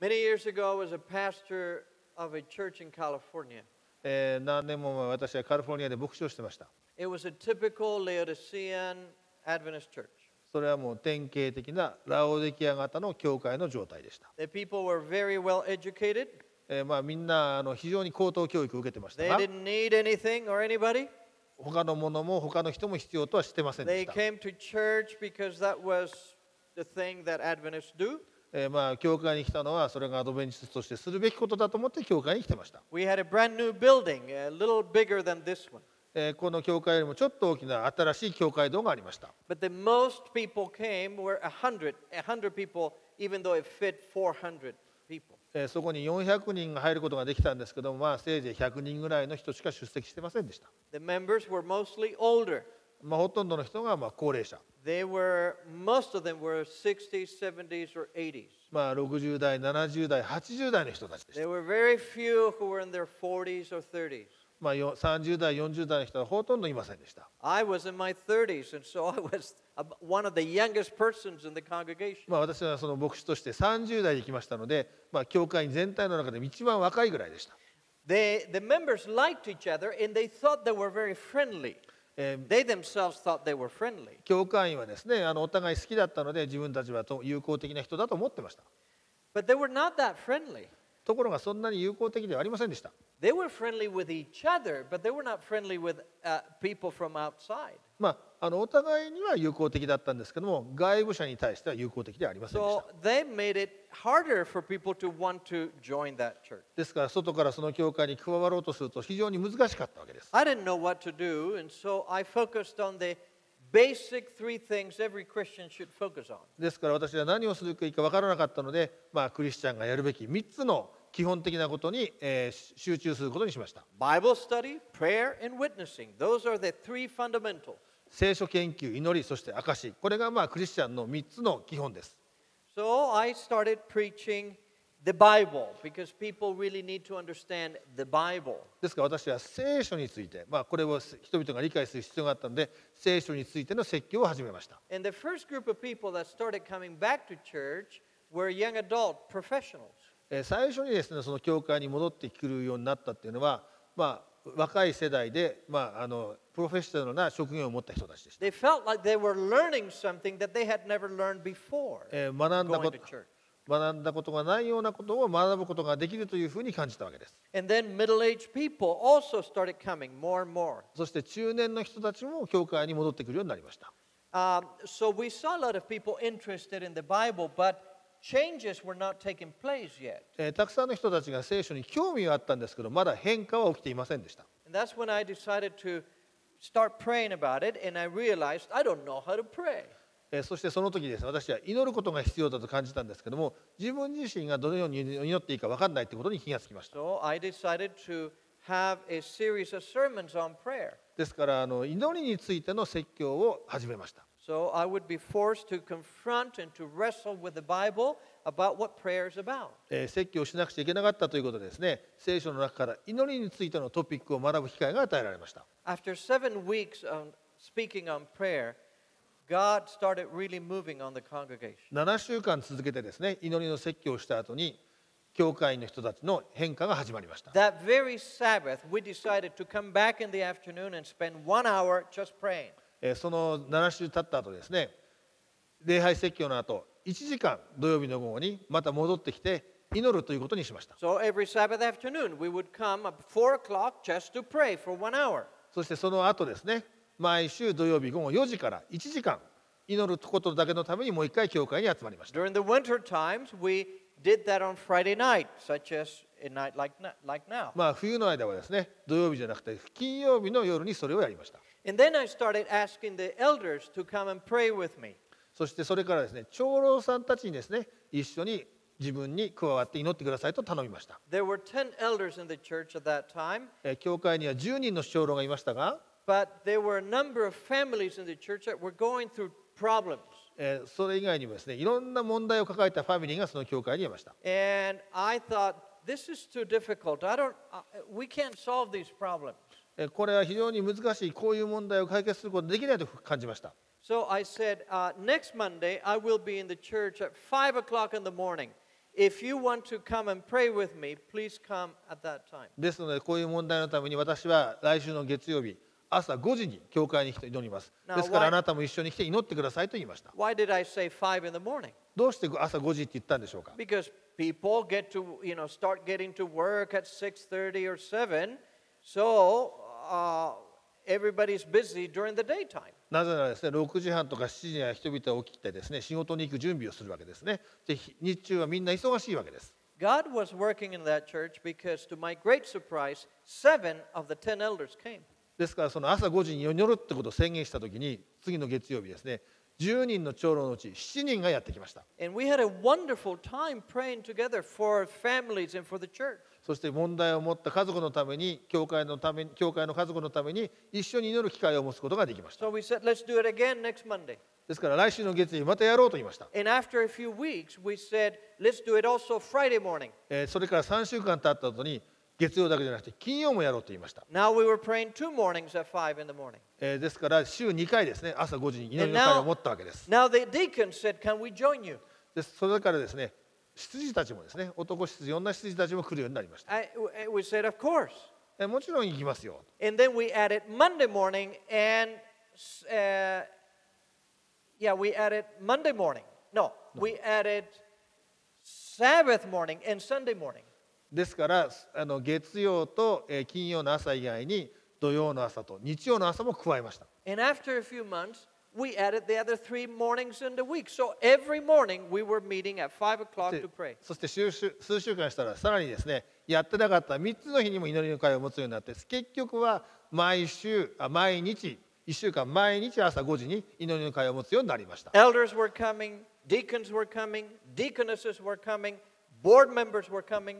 Many years ago, I was a pastor of a church in California. 何年も前、私はカリフォルニアで牧師をしてました。It was a typical Laodicean Adventist church. それはもう典型的なラオデキア型の教会の状態でした。The people were very well educated. みんな非常に高等教育を受けてました They が、didn't need anything or anybody. 他のものも他の人も必要とはしてませんで They した。 came to church because that was the thing that Adventists do. 教会に来たのはそれがアドベンチストとしてするべきことだと思って教会に来てました。We had a brand new building, a little bigger than this one. この教会よりもちょっと大きな新しい教会堂がありました。But the most people came were 100 people, even though it fit 400 people. そこに400人が入ることができたんですけども、せいぜい100人ぐらいの人しか出席してませんでした。The members were mostly older. ほとんどの人が高齢者。Most of them were 60s, 70s, or 80s. 60代、70代、80代の人たちでした。There were very few who were in their 40s or 30s. 30代、40代の人はほとんどいませんでした。I was in my 30s, and so I was one of the youngest persons in the congregation. 私はその牧師として30代で来ましたので、教会全体の中で一番若いぐらいでした。The members liked each other, and they thought they were very friendly. They themselves thought they were friendly. 教会員はですね、お互い好きだったので自分たちは友好的な人だと思ってました。But they were not that friendly. ところがそんなに友好的ではありませんでした。They were friendly with each other, but they were not friendly with people from outside. お互いには友好的だったんですけども、外部者に対しては友好的ではありませんでした。So they made it harder for people to want to join that church. ですから外からその教会に加わろうとすると非常に難しかったわけです。I didn't know what to do, and so I focused on the basic three things every Christian should focus on. ですから私は何をするかいいか分からなかったので、クリスチャンがやるべき3つの基本的なことに、集中することにしました。Bible study, prayer, and witnessing. Those are the three fundamentals. 聖書研究、祈り、そして証し。これがクリスチャンの3つの基本です。So I started preaching the Bible because people really need to understand the Bible. ですから私は聖書について、これを人々が理解する必要があったので、聖書についての説教を始めました。And the first group of people that started coming back to church were young adult professionals. 最初にですね、その教会に戻ってくるようになったっていうのは、若い世代で、プロフェッショナルな職業を持った人たちでした。They felt like they were learning something that they had never learned before. 学んだことがないようなことを学ぶことができるというふうに感じたわけです。And then middle-aged people also started coming more and more. そして中年の人たちも教会に戻ってくるようになりました。So we saw a lot of people interested in the Bible, but changes were not taking place yet. たくさんの人たちが聖書に興味はあったんですけど、まだ変化は起きていませんでした。And that's when I decided to start praying about it, and I realized I don't know how to pray. そしてその時ですね、私は祈ることが必要だと感じたんですけども、自分自身がどのように祈っていいか分からないということに気がつきました。So I decided to have a series of sermons on prayer. ですから祈りについての説教を始めました。So I would be forced to confront and to wrestle with the Bible about what prayer is about. 説教をしなくちゃいけなかったということでですね、聖書の中から祈りについてのトピックを学ぶ機会が与えられました。After 7 weeks of speaking on prayer, God started really moving on the congregation. 7週間続けてですね、祈りの説教をした後に、教会の人たちの変化が始まりました。That very Sabbath, we decided to come back in the afternoon and spend 1 hour just praying. その7週経った後ですね、礼拝説教の後、1時間土曜日の午後にまた戻ってきて祈るということにしました。So every Sabbath afternoon, we would come at 4 o'clock just to pray for 1 hour. そしてその後ですね、毎週土曜日午後4時から1時間祈ることだけのためにもう一回教会に集まりました。During the winter times, we did that on Friday night, such as a night like now. 冬の間はですね、土曜日じゃなくて金曜日の夜にそれをやりました。And then I started asking the elders to come and pray with me. そしてそれからですね、長老さんたちにですね、一緒に自分に加わって祈ってくださいと頼みました。There were 10 elders in the church at that time. 教会には10人の長老がいましたが、But there were a number of families in the church that were going through problems. それ以外にもですね、いろんな問題を抱えたファミリーがその教会にいました。And I thought, this is too difficult. We can't solve these problems. これは非常に難しい、こういう問題を解決することができないと感じました。So I said, next Monday I will be in the church at 5 o'clock in the morning. if you want to come and pray with me, please come at that time. ですので、こういう問題のために私は来週の月曜日朝5時に教会に来て祈ります。ですからあなたも一緒に来て祈ってくださいと言いました。Why did I say 5 in the morning? どうして朝5時って言ったんでしょうか。 Because people get to, start getting to work at 6:30 or 7, so everybody's busy during the daytime. なぜならですね、6時半とか7時には人々は起きてですね、仕事に行く準備をするわけですね。で、日中はみんな忙しいわけです。God was working in that church because, to my great surprise, 7 of the 10 elders came. ですからその朝5時に祈るってことを宣言したときに、次の月曜日ですね、10人の長老のうち7人がやってきました。And we had a wonderful time praying together for families and for the church. そして問題を持った家族のために、教会の家族のために一緒に祈る機会を持つことができました。 So we said, let's do it again next Monday. ですから来週の月曜日またやろうと言いました。 And after a few weeks, we said, let's do it also Friday morning. それから3週間経った後に月曜だけじゃなくて金曜もやろうと言いました。 Now we were praying 2 mornings at 5 in the morning. ですから週2回ですね、朝5時に祈りの会を持ったわけです。 Now the deacons said, can we join you? それからですね、執事たちもですね、男執事、女執事たちも来るようになりました。 We said, of course. もちろん行きますよ。 And then we added Monday morning and, we added Monday morning. No, we added Sabbath morning and Sunday morning. ですから月曜と金曜の朝以外に土曜の朝と日曜の朝も加えました。 And after a few months, we added the other 3 mornings in the week. So every morning we were meeting at 5 o'clock to pray. そして数週間したらさらにですね、やってなかった3つの日にも祈りの会を持つようになって、結局は毎日1週間毎日朝5時に祈りの会を持つようになりました。 Elders were coming, deacons were coming, deaconesses were coming, board members were coming.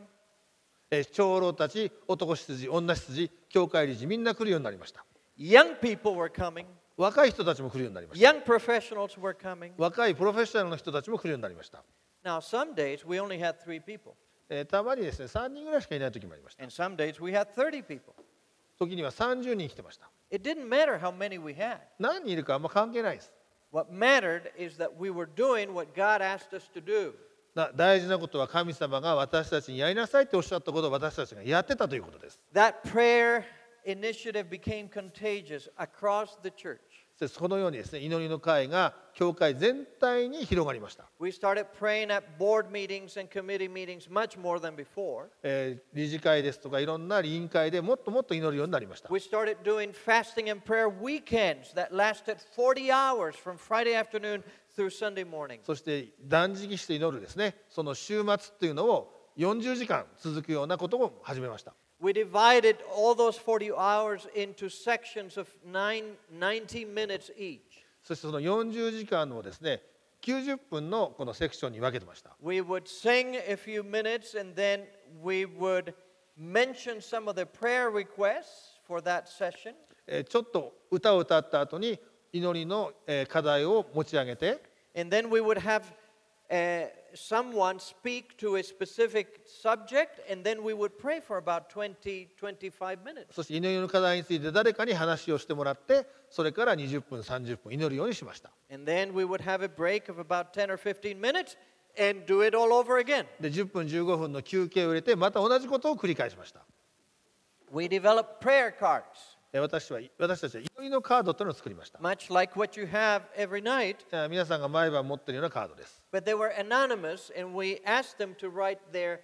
長老たち、男執事、女執事、教会理事、みんな来るようになりました。 Young people were coming. 若い人たちも来るようになりました。 Young professionals were coming. 若いプロフェッショナルの人たちも来るようになりました。 Now, some days we only had 3 people. たまにですね、3人ぐらいしかいない時もありました。 And some days we had 30 people. 時には30人来てました。 It didn't matter how many we had. 何人いるかあんま関係ないです。 What mattered is that we were doing what God asked us to do. 大事なことは神様が私たちにやりなさいっておっしゃったことを私たちがやってたということです。That prayer initiative became contagious across the church. そのようにですね、祈りの会が教会全体に広がりました。We started praying at board meetings and committee meetings much more than before. 理事会ですとかいろんな委員会でもっともっと祈るようになりました。 We started doing fasting and prayer weekends that lasted 40 hours from Friday afternoon through Sunday morning. そして断食して祈るですね、その週末っていうのを40時間続くようなことも始めました。We divided all those 40 hours into sections of 90 minutes each. そしてその40時間をですね、90分のこのセクションに分けてました。 We would sing a few minutes and then we would mention some of the prayer requests for that session. ちょっと歌を歌った後に祈りの課題を持ち上げて、 And then we would have someone speak to a specific subject, and then we would pray for about 20-25 minutes. そして祈りの課題について誰かに話をしてもらって、それから20分30分祈るようにしました。 And then we would have a break of about 10 or 15 minutes and do it all over again. で10分15分の休憩を入れてまた同じことを繰り返しました。 We developed prayer cards, 私たちは祈りのカードというのを作りました。 much like what you have every night, 皆さんが毎晩持っているようなカードです。 but they were anonymous, and we asked them to write their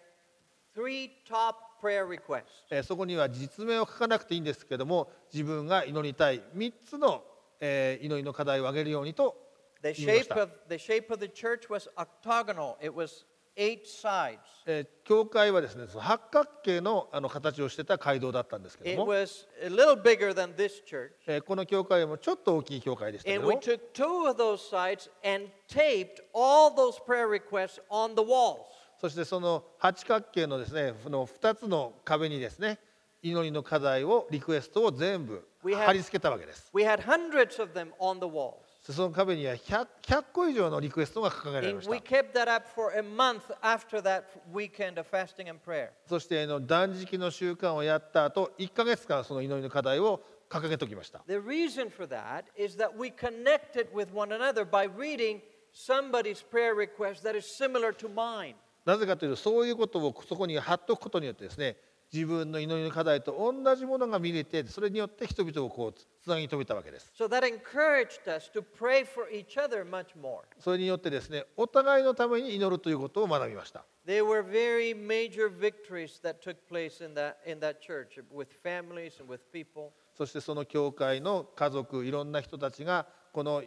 3 top prayer requests. そこには実名を書かなくていいんですけども、自分が祈りたい3つの祈りの課題を挙げるようにと The 言いました。 shape of the church was octagonal. It was 8 sides. 教会はですね、八角形の形をしてた街道だったんですけ It ども、 was a little bigger than this church. この教会もちょっと大きい教会でしたけ And ど we も、 took 2 of those sides and taped all those prayer requests on the walls. そしてその八角形のですね、その2つの壁にですね、祈りの課題をリクエストを全部貼り付けたわけです。 We had hundreds of them on the walls. その壁には100個以上のリクエストが掲げられま And し we た。 kept that up for a month after that weekend of fasting and prayer. そして断食の習慣をやった後、1ヶ月間その祈りの課題を掲げておきました。 The reason for that is that we connected with one another by reading somebody's prayer request that is similar to mine. なぜかというと、そういうことをそこに貼っておくことによってですね、自分の祈りの課題と同じものが見れて、それによって人々をこうつなぎ止めたわけです。So that encouraged us to pray for each other much more. それによってですね、お互いのために祈るということを学びました。There were very major victories that took place in that church with families and with people. そしてその教会の家族、いろんな人たちがこの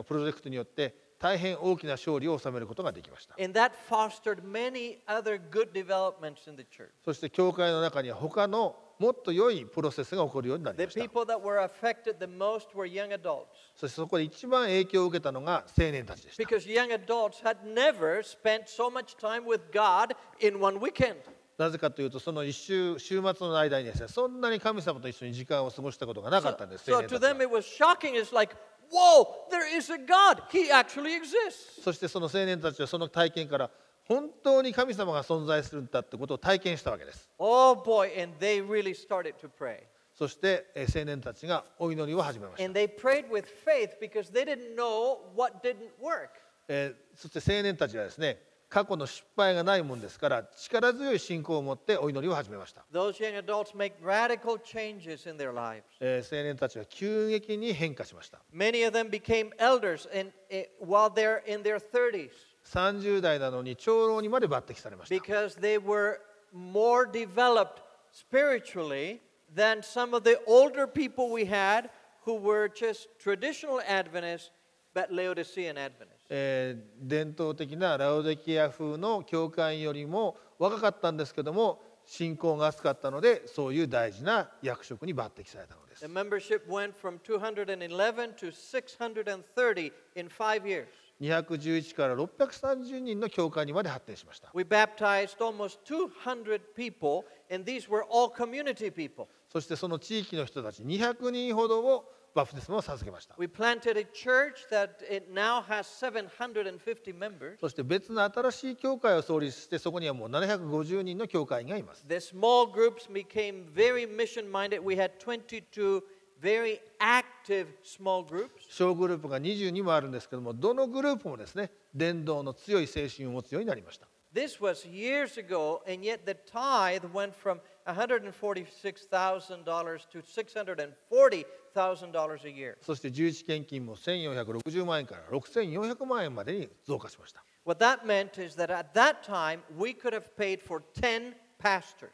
プロジェクトによって大変大きな勝利を収めることができました。And that fostered many other good developments in the church. そして教会の中には他のもっと良いプロセスが起こるようになり The ました。 people that were affected the most were young adults. そしてそこで一番影響を受けたのが青年たちでした。 Because young adults had never spent so much time with God in one weekend. なぜかというと、その週末の間にですね、そんなに神様と一緒に時間を過ごしたことがなかったんです。 So to them it was shocking. It's like, whoa, there is a God. He actually exists. そしてその青年たちはその体験から本当に神様が存在するんだってことを体験したわけです。 Oh boy, and they really started to pray. そして青年たちがお祈りを始めました。 And they prayed with faith because they didn't know what didn't work. そして青年たちはですね、過去の失敗がないもんですから力強い信仰を持ってお祈りを始めました。 Those young adults make radical changes in their lives. 青年たちは急激に変化しました。 Many of them became elders while they're in their 30s 30代なのに長老にまで抜擢されました。 because they were more developed spiritually than some of the older people we had who were just traditional Adventists but Laodicean Adventists. 伝統的なラオデキア風の教会よりも若かったんですけども、信仰が厚かったので、そういう大事な役職に抜擢されたのです。 The membership went from 211 to 630 in 5 years. 211から630人の教会にまで発展しました。 We baptized almost 200 people, and these were all community people. そしてその地域の人たち200人ほどをバプテスマを授けました。 We planted a church that it now has 750 members. そして別の新しい教会を創立して、そこにはもう750人の教会員がいます。 The small groups became very mission-minded. We had 22 very active small groups. 小グループが22もあるんですけども、どのグループもですね、伝道の強い精神を持つようになりました。 This was years ago, and yet the tithe went from $146,000 to $640,000 a year. そして十一献金も1460万円から6400万円までに増加しました。 What that meant is that at that time we could have paid for 10 pastors.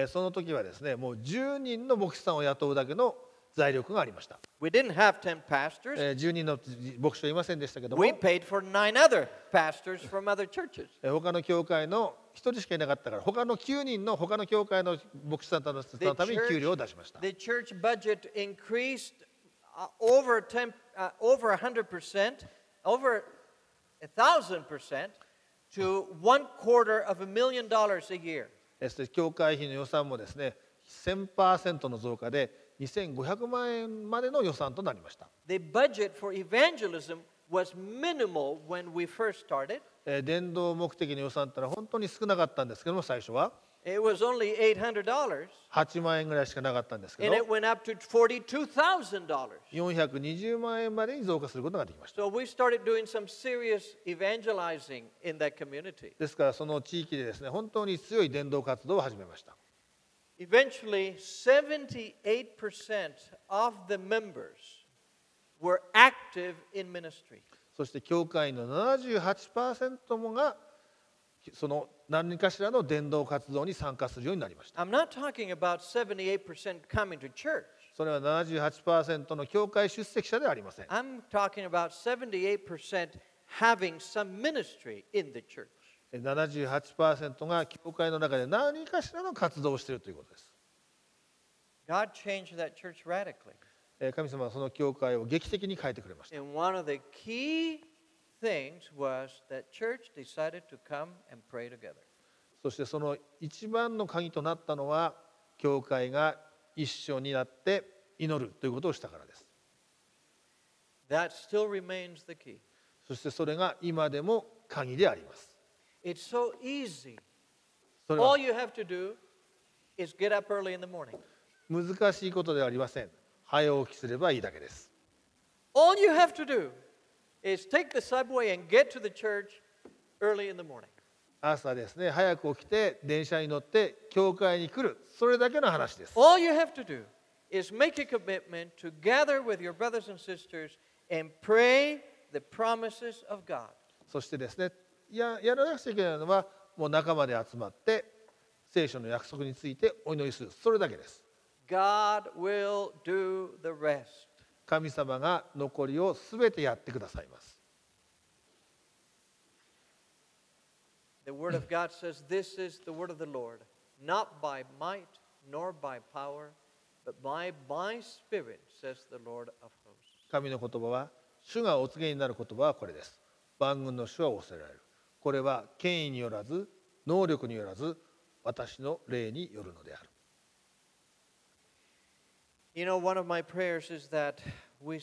その時はですね、もう10人の牧師さんを雇うだけの財力がありました。 We didn't have 10 pastors. 10人の牧師はいませんでしたけども、 We paid for 9 other pastors from other churches. 他の教会の1人しかいなかったから、他の9人の他の教会の牧師さんのために給料を出しました。 The church budget increased over 100%, over 1,000% to $250,000 a year. 教会費の予算もですね、1000% の増加で2500万円までの予算となりました。 The budget for evangelism was minimal when we first started. 伝道目的の予算ってのは本当に少なかったんですけども、最初は It was only $800, 8万円ぐらいしかなかったんですけど、 and it went up to $42,000. 420万円までに増加することができました。 So we started doing some serious evangelizing in that community. ですからその地域でですね、本当に強い伝道活動を始めました。 Eventually, 78% of the members were active in ministry. そして教会の 78% もがその何かしらの伝道活動に参加するようになりました。 I'm not talking about 78% coming to church. それは 78% の教会出席者ではありません。 I'm talking about 78% having some ministry in the church. 78% が教会の中で何かしらの活動をしているということです。 God changed that church radically. 神様はその教会を劇的に変えてくれました。 And one of the key things was that church decided to come and pray together. そしてその一番の鍵となったのは、教会が一緒になって祈るということをしたからです。 That still remains the key. そしてそれが今でも鍵であります。 It's so easy. それは All you have to do is get up early in the morning. 難しいことではありません。早起きすればいいだけです。 All you have to do is take the subway and get to the church early in the morning. 朝ですね、早く起きて電車に乗って教会に来る、それだけの話です。All you have to do is make a commitment to gather with your brothers and sisters and pray the promises of God. そしてですね、やらなくちゃいけないのは、もう仲間で集まって聖書の約束についてお祈りする、それだけです。God will do the rest. 神様が残りをすべてやってくださいます。The word of God says, "This is the word of the Lord, not by might nor by power, but by my spirit," says the Lord of hosts. 神の言葉は、主がお告げになる言葉はこれです。万軍の主は仰せられる。これは権威によらず、能力によらず、私の霊によるのである。You know, one of my prayers is that we